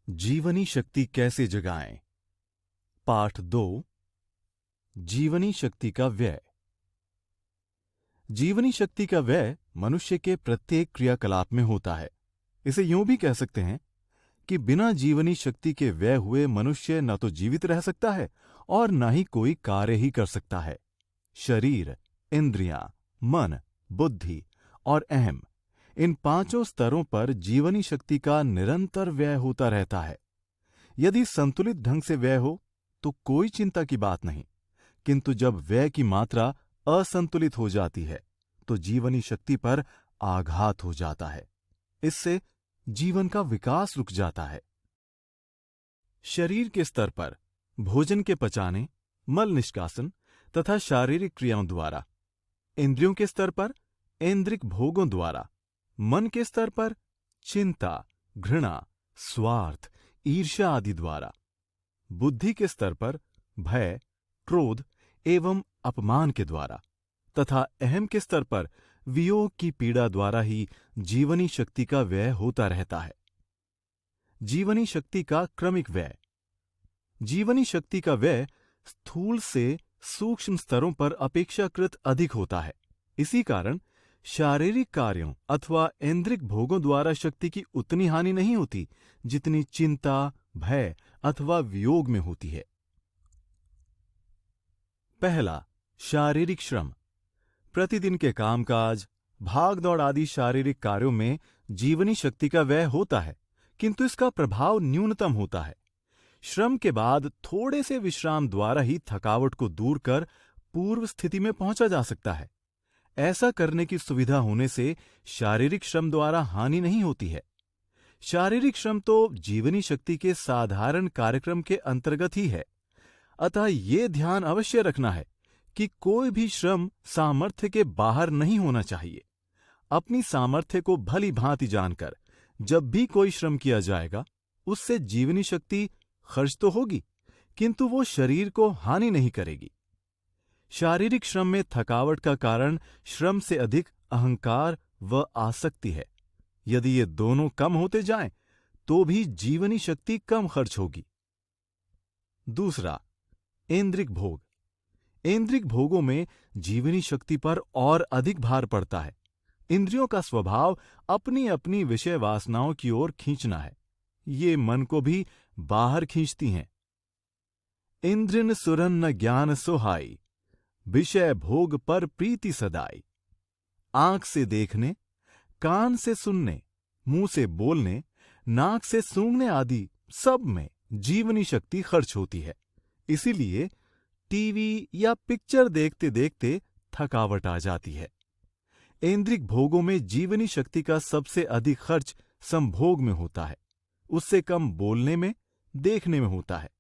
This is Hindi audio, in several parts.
जीवनी शक्ति कैसे जगाएं? पाठ 2। जीवनी शक्ति का व्यय। जीवनी शक्ति का व्यय मनुष्य के प्रत्येक क्रियाकलाप में होता है। इसे यूं भी कह सकते हैं कि बिना जीवनी शक्ति के व्यय हुए मनुष्य न तो जीवित रह सकता है और न ही कोई कार्य ही कर सकता है। शरीर, इंद्रियां, मन, बुद्धि और अहम, इन पांचों स्तरों पर जीवनी शक्ति का निरंतर व्यय होता रहता है। यदि संतुलित ढंग से व्यय हो तो कोई चिंता की बात नहीं, किंतु जब व्यय की मात्रा असंतुलित हो जाती है तो जीवनी शक्ति पर आघात हो जाता है। इससे जीवन का विकास रुक जाता है। शरीर के स्तर पर भोजन के पचाने, मल निष्कासन तथा शारीरिक क्रियाओं द्वारा, इंद्रियों के स्तर पर ऐन्द्रिक भोगों द्वारा, मन के स्तर पर चिंता, घृणा, स्वार्थ, ईर्ष्या आदि द्वारा, बुद्धि के स्तर पर भय, क्रोध एवं अपमान के द्वारा तथा अहम के स्तर पर वियोग की पीड़ा द्वारा ही जीवनी शक्ति का व्यय होता रहता है। जीवनी शक्ति का क्रमिक व्यय। जीवनी शक्ति का व्यय स्थूल से सूक्ष्म स्तरों पर अपेक्षाकृत अधिक होता है। इसी कारण शारीरिक कार्यों अथवा ऐन्द्रिक भोगों द्वारा शक्ति की उतनी हानि नहीं होती जितनी चिंता, भय अथवा वियोग में होती है। पहला, शारीरिक श्रम। प्रतिदिन के कामकाज, भागदौड़ आदि शारीरिक कार्यों में जीवनी शक्ति का व्यय होता है, किंतु इसका प्रभाव न्यूनतम होता है। श्रम के बाद थोड़े से विश्राम द्वारा ही थकावट को दूर कर पूर्व स्थिति में पहुंचा जा सकता है। ऐसा करने की सुविधा होने से शारीरिक श्रम द्वारा हानि नहीं होती है। शारीरिक श्रम तो जीवनी शक्ति के साधारण कार्यक्रम के अंतर्गत ही है। अतः ये ध्यान अवश्य रखना है कि कोई भी श्रम सामर्थ्य के बाहर नहीं होना चाहिए। अपनी सामर्थ्य को भली भांति जानकर जब भी कोई श्रम किया जाएगा, उससे जीवनी शक्ति खर्च तो होगी, किंतु वो शरीर को हानि नहीं करेगी। शारीरिक श्रम में थकावट का कारण श्रम से अधिक अहंकार व आसक्ति है। यदि ये दोनों कम होते जाएं, तो भी जीवनी शक्ति कम खर्च होगी। दूसरा, ऐन्द्रिक भोग। ऐन्द्रिक भोगों में जीवनी शक्ति पर और अधिक भार पड़ता है। इंद्रियों का स्वभाव अपनी अपनी विषय वासनाओं की ओर खींचना है। ये मन को भी बाहर खींचती हैं। इंद्रिन सुरन न ज्ञान सोहाई, विषय भोग पर प्रीति सदाई। आंख से देखने, कान से सुनने, मुंह से बोलने, नाक से सूंघने आदि सब में जीवनी शक्ति खर्च होती है। इसीलिए टीवी या पिक्चर देखते देखते थकावट आ जाती है। ऐन्द्रिक भोगों में जीवनी शक्ति का सबसे अधिक खर्च संभोग में होता है। उससे कम बोलने में, देखने में होता है।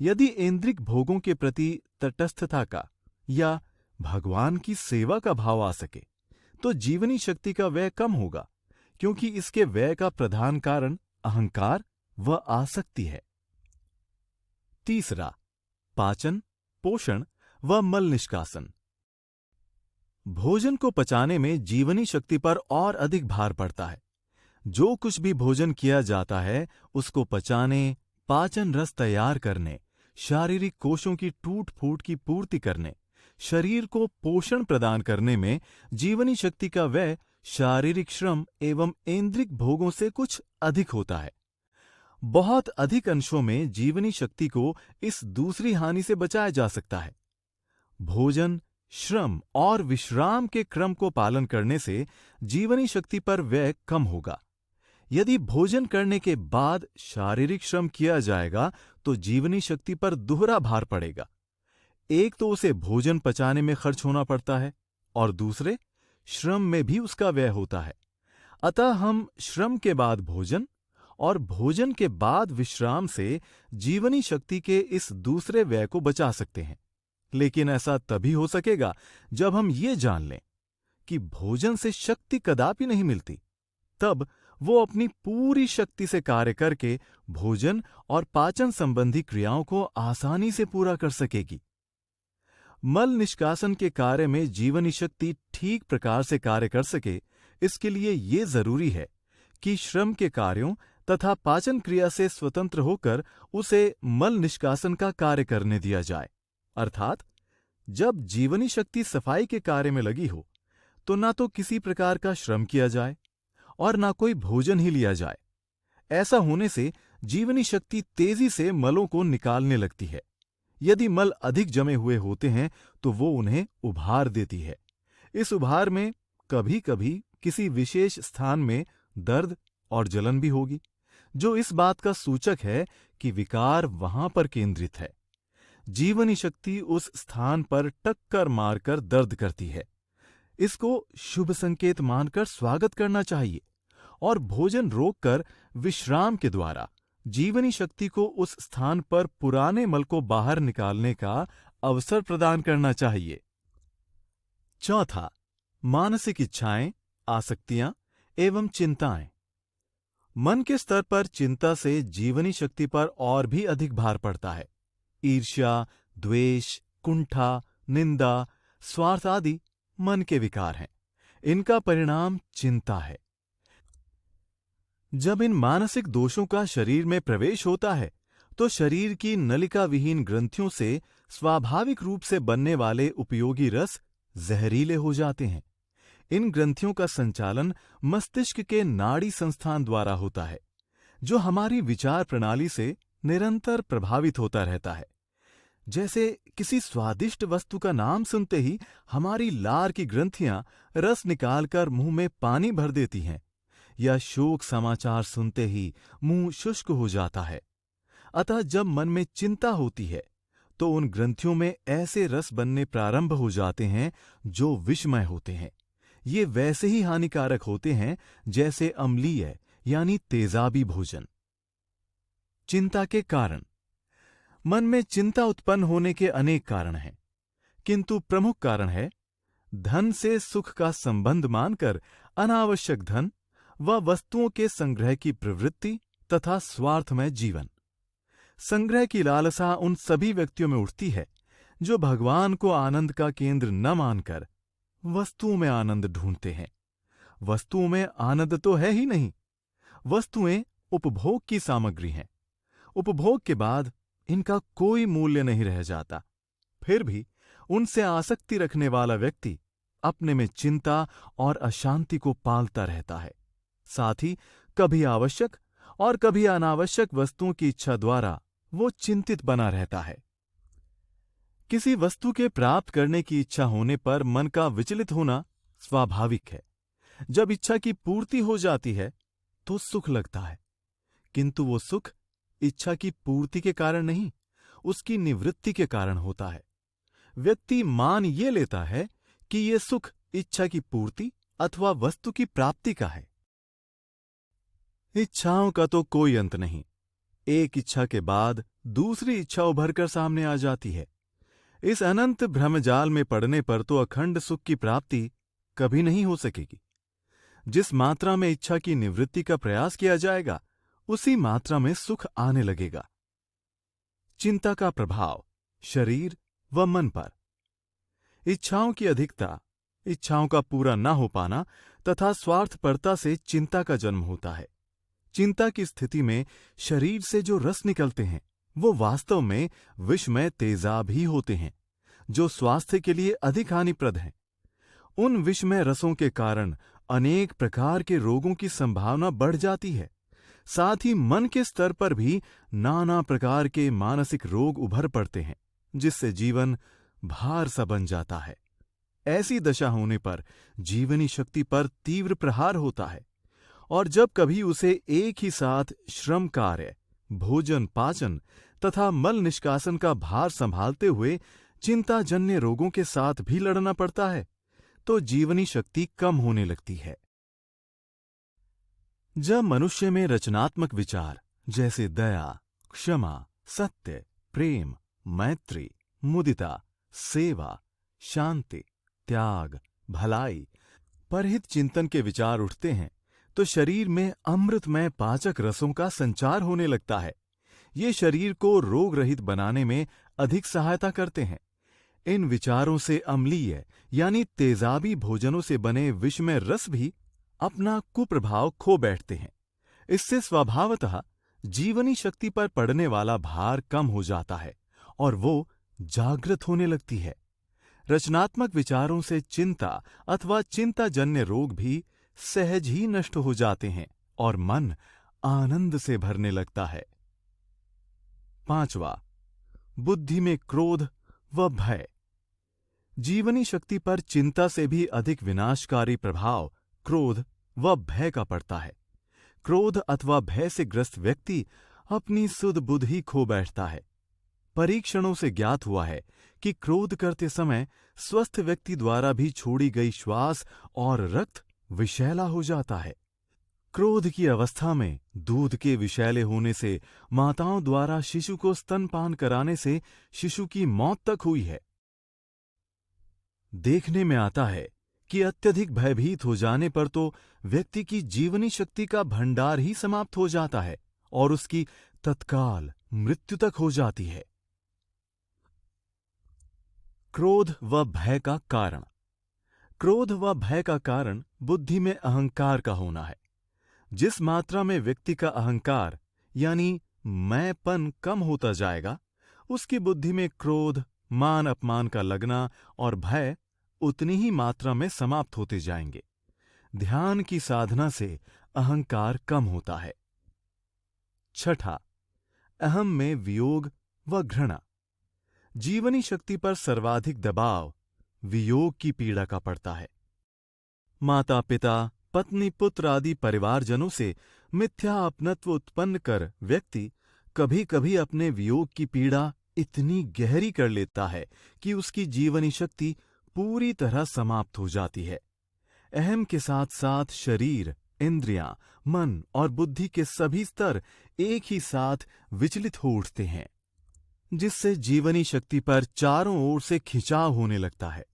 यदि ऐन्द्रिक भोगों के प्रति तटस्थता का या भगवान की सेवा का भाव आ सके तो जीवनी शक्ति का व्यय कम होगा, क्योंकि इसके व्यय का प्रधान कारण अहंकार व आसक्ति है। तीसरा, पाचन, पोषण व मल निष्कासन। भोजन को पचाने में जीवनी शक्ति पर और अधिक भार पड़ता है। जो कुछ भी भोजन किया जाता है उसको पचाने, पाचन रस तैयार करने, शारीरिक कोशों की टूट फूट की पूर्ति करने, शरीर को पोषण प्रदान करने में जीवनी शक्ति का व्यय शारीरिक श्रम एवं ऐन्द्रिक भोगों से कुछ अधिक होता है। बहुत अधिक अंशों में जीवनी शक्ति को इस दूसरी हानि से बचाया जा सकता है। भोजन, श्रम और विश्राम के क्रम को पालन करने से जीवनी शक्ति पर व्यय कम होगा। यदि भोजन करने के बाद शारीरिक श्रम किया जाएगा तो जीवनी शक्ति पर दोहरा भार पड़ेगा। एक तो उसे भोजन पचाने में खर्च होना पड़ता है और दूसरे श्रम में भी उसका व्यय होता है। अतः हम श्रम के बाद भोजन और भोजन के बाद विश्राम से जीवनी शक्ति के इस दूसरे व्यय को बचा सकते हैं। लेकिन ऐसा तभी हो सकेगा जब हम ये जान लें कि भोजन से शक्ति कदापि नहीं मिलती। तब वो अपनी पूरी शक्ति से कार्य करके भोजन और पाचन संबंधी क्रियाओं को आसानी से पूरा कर सकेगी। मल निष्कासन के कार्य में जीवनी शक्ति ठीक प्रकार से कार्य कर सके, इसके लिए ये जरूरी है कि श्रम के कार्यों तथा पाचन क्रिया से स्वतंत्र होकर उसे मल निष्कासन का कार्य करने दिया जाए। अर्थात जब जीवनी शक्ति सफाई के कार्य में लगी हो तो ना तो किसी प्रकार का श्रम किया जाए और ना कोई भोजन ही लिया जाए। ऐसा होने से जीवनी शक्ति तेजी से मलों को निकालने लगती है। यदि मल अधिक जमे हुए होते हैं तो वो उन्हें उभार देती है। इस उभार में कभी कभी किसी विशेष स्थान में दर्द और जलन भी होगी, जो इस बात का सूचक है कि विकार वहां पर केंद्रित है। जीवनी शक्ति उस स्थान पर टक्कर मारकर दर्द करती है। इसको शुभ संकेत मानकर स्वागत करना चाहिए और भोजन रोककर विश्राम के द्वारा जीवनी शक्ति को उस स्थान पर पुराने मल को बाहर निकालने का अवसर प्रदान करना चाहिए। चौथा, मानसिक इच्छाएं, आसक्तियां एवं चिंताएं। मन के स्तर पर चिंता से जीवनी शक्ति पर और भी अधिक भार पड़ता है। ईर्ष्या, द्वेष, कुंठा, निंदा, स्वार्थ आदि मन के विकार हैं। इनका परिणाम चिंता है। जब इन मानसिक दोषों का शरीर में प्रवेश होता है तो शरीर की नलिका विहीन ग्रंथियों से स्वाभाविक रूप से बनने वाले उपयोगी रस जहरीले हो जाते हैं। इन ग्रंथियों का संचालन मस्तिष्क के नाड़ी संस्थान द्वारा होता है, जो हमारी विचार प्रणाली से निरंतर प्रभावित होता रहता है। जैसे किसी स्वादिष्ट वस्तु का नाम सुनते ही हमारी लार की ग्रंथियां रस निकालकर मुंह में पानी भर देती हैं, या शोक समाचार सुनते ही मुंह शुष्क हो जाता है। अतः जब मन में चिंता होती है तो उन ग्रंथियों में ऐसे रस बनने प्रारंभ हो जाते हैं जो विषमय होते हैं। ये वैसे ही हानिकारक होते हैं जैसे अम्लीय यानी तेजाबी भोजन। चिंता के कारण। मन में चिंता उत्पन्न होने के अनेक कारण हैं, किंतु प्रमुख कारण है धन से सुख का संबंध मानकर अनावश्यक धन व वस्तुओं के संग्रह की प्रवृत्ति तथा स्वार्थमय जीवन। संग्रह की लालसा उन सभी व्यक्तियों में उठती है जो भगवान को आनंद का केंद्र न मानकर वस्तुओं में आनंद ढूंढते हैं। वस्तुओं में आनंद तो है ही नहीं। वस्तुएं उपभोग की सामग्री हैं। उपभोग के बाद इनका कोई मूल्य नहीं रह जाता। फिर भी उनसे आसक्ति रखने वाला व्यक्ति अपने में चिंता और अशांति को पालता रहता है। साथ ही कभी आवश्यक और कभी अनावश्यक वस्तुओं की इच्छा द्वारा वो चिंतित बना रहता है। किसी वस्तु के प्राप्त करने की इच्छा होने पर मन का विचलित होना स्वाभाविक है। जब इच्छा की पूर्ति हो जाती है तो सुख लगता है, किंतु वो सुख इच्छा की पूर्ति के कारण नहीं, उसकी निवृत्ति के कारण होता है। व्यक्ति मान ये लेता है कि ये सुख इच्छा की पूर्ति अथवा वस्तु की प्राप्ति का है। इच्छाओं का तो कोई अंत नहीं। एक इच्छा के बाद दूसरी इच्छा उभरकर सामने आ जाती है। इस अनंत भ्रमजाल में पड़ने पर तो अखंड सुख की प्राप्ति कभी नहीं हो सकेगी। जिस मात्रा में इच्छा की निवृत्ति का प्रयास किया जाएगा उसी मात्रा में सुख आने लगेगा। चिंता का प्रभाव शरीर व मन पर। इच्छाओं की अधिकता, इच्छाओं का पूरा न हो पाना तथा स्वार्थपरता से चिंता का जन्म होता है। चिंता की स्थिति में शरीर से जो रस निकलते हैं वो वास्तव में विषमय तेजाब ही होते हैं, जो स्वास्थ्य के लिए अधिक हानिप्रद हैं। उन विषमय रसों के कारण अनेक प्रकार के रोगों की संभावना बढ़ जाती है। साथ ही मन के स्तर पर भी नाना प्रकार के मानसिक रोग उभर पड़ते हैं, जिससे जीवन भार सा बन जाता है। ऐसी दशा होने पर जीवनी शक्ति पर तीव्र प्रहार होता है और जब कभी उसे एक ही साथ श्रम कार्य, भोजन पाचन तथा मल निष्कासन का भार संभालते हुए चिंताजन्य रोगों के साथ भी लड़ना पड़ता है तो जीवनी शक्ति कम होने लगती है। जब मनुष्य में रचनात्मक विचार जैसे दया, क्षमा, सत्य, प्रेम, मैत्री, मुदिता, सेवा, शांति, त्याग, भलाई, परहित चिंतन के विचार उठते हैं तो शरीर में अमृतमय पाचक रसों का संचार होने लगता है। ये शरीर को रोग रहित बनाने में अधिक सहायता करते हैं। इन विचारों से अम्लीय यानी तेजाबी भोजनों से बने विषमय रस भी अपना कुप्रभाव खो बैठते हैं। इससे स्वभावतः जीवनी शक्ति पर पड़ने वाला भार कम हो जाता है और वो जागृत होने लगती है। रचनात्मक विचारों से चिंता अथवा चिंताजन्य रोग भी सहज ही नष्ट हो जाते हैं और मन आनंद से भरने लगता है। 5वां, बुद्धि में क्रोध व भय। जीवनी शक्ति पर चिंता से भी अधिक विनाशकारी प्रभाव क्रोध व भय का पड़ता है। क्रोध अथवा भय से ग्रस्त व्यक्ति अपनी सुध बुध ही खो बैठता है। परीक्षणों से ज्ञात हुआ है कि क्रोध करते समय स्वस्थ व्यक्ति द्वारा भी छोड़ी गई श्वास और रक्त विषैला हो जाता है। क्रोध की अवस्था में दूध के विषैले होने से माताओं द्वारा शिशु को स्तनपान कराने से शिशु की मौत तक हुई है। देखने में आता है कि अत्यधिक भयभीत हो जाने पर तो व्यक्ति की जीवनी शक्ति का भंडार ही समाप्त हो जाता है और उसकी तत्काल मृत्यु तक हो जाती है। क्रोध व भय का कारण। क्रोध व भय का कारण बुद्धि में अहंकार का होना है। जिस मात्रा में व्यक्ति का अहंकार यानी मैंपन कम होता जाएगा, उसकी बुद्धि में क्रोध, मान अपमान का लगना और भय उतनी ही मात्रा में समाप्त होते जाएंगे। ध्यान की साधना से अहंकार कम होता है। 6, अहम में वियोग व घृणा। जीवनी शक्ति पर सर्वाधिक दबाव वियोग की पीड़ा का पड़ता है। माता पिता, पत्नी, पुत्र आदि परिवारजनों से मिथ्या अपनत्व उत्पन्न कर व्यक्ति कभी कभी अपने वियोग की पीड़ा इतनी गहरी कर लेता है कि उसकी जीवनी शक्ति पूरी तरह समाप्त हो जाती है। अहम के साथ साथ शरीर, इंद्रियां, मन और बुद्धि के सभी स्तर एक ही साथ विचलित हो उठते हैं, जिससे जीवनी शक्ति पर चारों ओर से खिंचाव होने लगता है।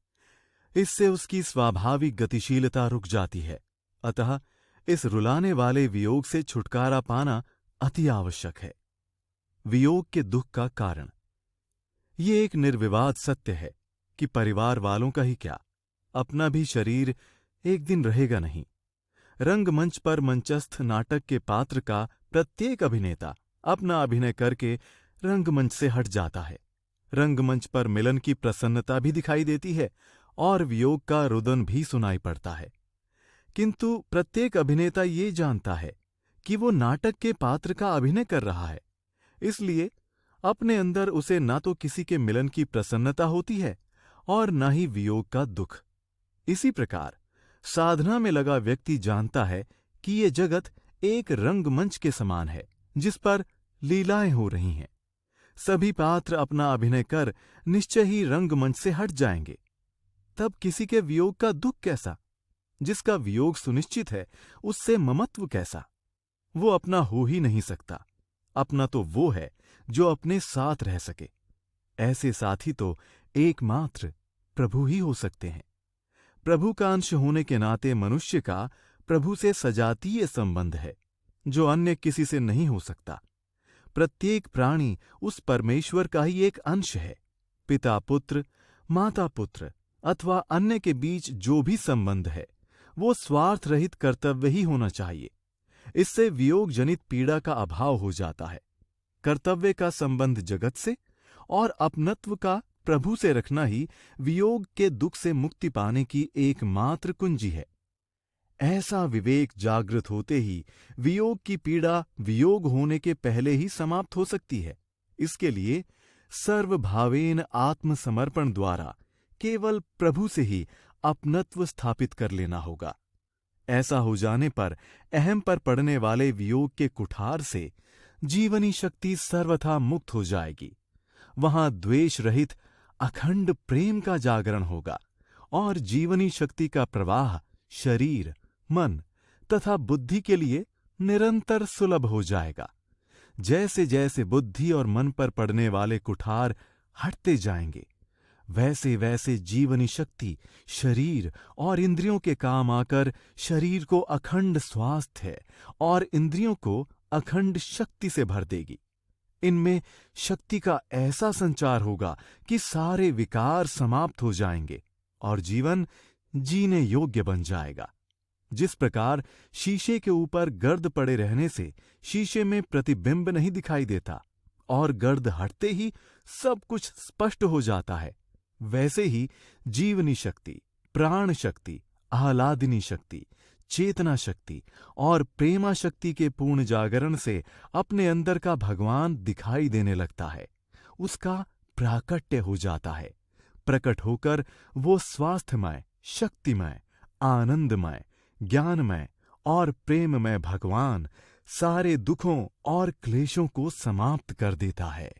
इससे उसकी स्वाभाविक गतिशीलता रुक जाती है। अतः इस रुलाने वाले वियोग से छुटकारा पाना अति आवश्यक है। वियोग के दुख का कारण। ये एक निर्विवाद सत्य है कि परिवार वालों का ही क्या, अपना भी शरीर एक दिन रहेगा नहीं। रंगमंच पर मंचस्थ नाटक के पात्र का प्रत्येक अभिनेता अपना अभिनय करके रंगमंच से हट जाता है। रंगमंच पर मिलन की प्रसन्नता भी दिखाई देती है और वियोग का रुदन भी सुनाई पड़ता है, किंतु प्रत्येक अभिनेता ये जानता है कि वो नाटक के पात्र का अभिनय कर रहा है, इसलिए अपने अंदर उसे ना तो किसी के मिलन की प्रसन्नता होती है और न ही वियोग का दुख। इसी प्रकार साधना में लगा व्यक्ति जानता है कि ये जगत एक रंगमंच के समान है जिस पर लीलाएं हो रही हैं। सभी पात्र अपना अभिनय कर निश्चय ही रंगमंच से हट जाएंगे। तब किसी के वियोग का दुख कैसा? जिसका वियोग सुनिश्चित है उससे ममत्व कैसा? वो अपना हो ही नहीं सकता। अपना तो वो है जो अपने साथ रह सके। ऐसे साथी तो एकमात्र प्रभु ही हो सकते हैं। प्रभु का अंश होने के नाते मनुष्य का प्रभु से सजातीय संबंध है जो अन्य किसी से नहीं हो सकता। प्रत्येक प्राणी उस परमेश्वर का ही एक अंश है। पिता पुत्र, माता पुत्र अथवा अन्य के बीच जो भी संबंध है वो स्वार्थ रहित कर्तव्य ही होना चाहिए। इससे वियोग जनित पीड़ा का अभाव हो जाता है। कर्तव्य का संबंध जगत से और अपनत्व का प्रभु से रखना ही वियोग के दुख से मुक्ति पाने की एकमात्र कुंजी है। ऐसा विवेक जागृत होते ही वियोग की पीड़ा वियोग होने के पहले ही समाप्त हो सकती है। इसके लिए सर्वभावेन आत्मसमर्पण द्वारा केवल प्रभु से ही अपनत्व स्थापित कर लेना होगा। ऐसा हो जाने पर अहम पर पड़ने वाले वियोग के कुठार से जीवनी शक्ति सर्वथा मुक्त हो जाएगी। वहां द्वेष रहित अखंड प्रेम का जागरण होगा और जीवनी शक्ति का प्रवाह शरीर, मन तथा बुद्धि के लिए निरंतर सुलभ हो जाएगा। जैसे जैसे बुद्धि और मन पर पड़ने वाले कुठार हटते जाएंगे, वैसे वैसे जीवनी शक्ति शरीर और इंद्रियों के काम आकर शरीर को अखंड स्वास्थ्य और इंद्रियों को अखंड शक्ति से भर देगी। इनमें शक्ति का ऐसा संचार होगा कि सारे विकार समाप्त हो जाएंगे और जीवन जीने योग्य बन जाएगा। जिस प्रकार शीशे के ऊपर गर्द पड़े रहने से शीशे में प्रतिबिंब नहीं दिखाई देता और गर्द हटते ही सब कुछ स्पष्ट हो जाता है, वैसे ही जीवनी शक्ति, प्राण शक्ति, आह्लादिनी शक्ति, चेतना शक्ति और प्रेमा शक्ति के पूर्ण जागरण से अपने अंदर का भगवान दिखाई देने लगता है, उसका प्राकट्य हो जाता है। प्रकट होकर वो स्वास्थ्यमय, शक्तिमय, आनंदमय, ज्ञानमय और प्रेममय भगवान सारे दुखों और क्लेशों को समाप्त कर देता है।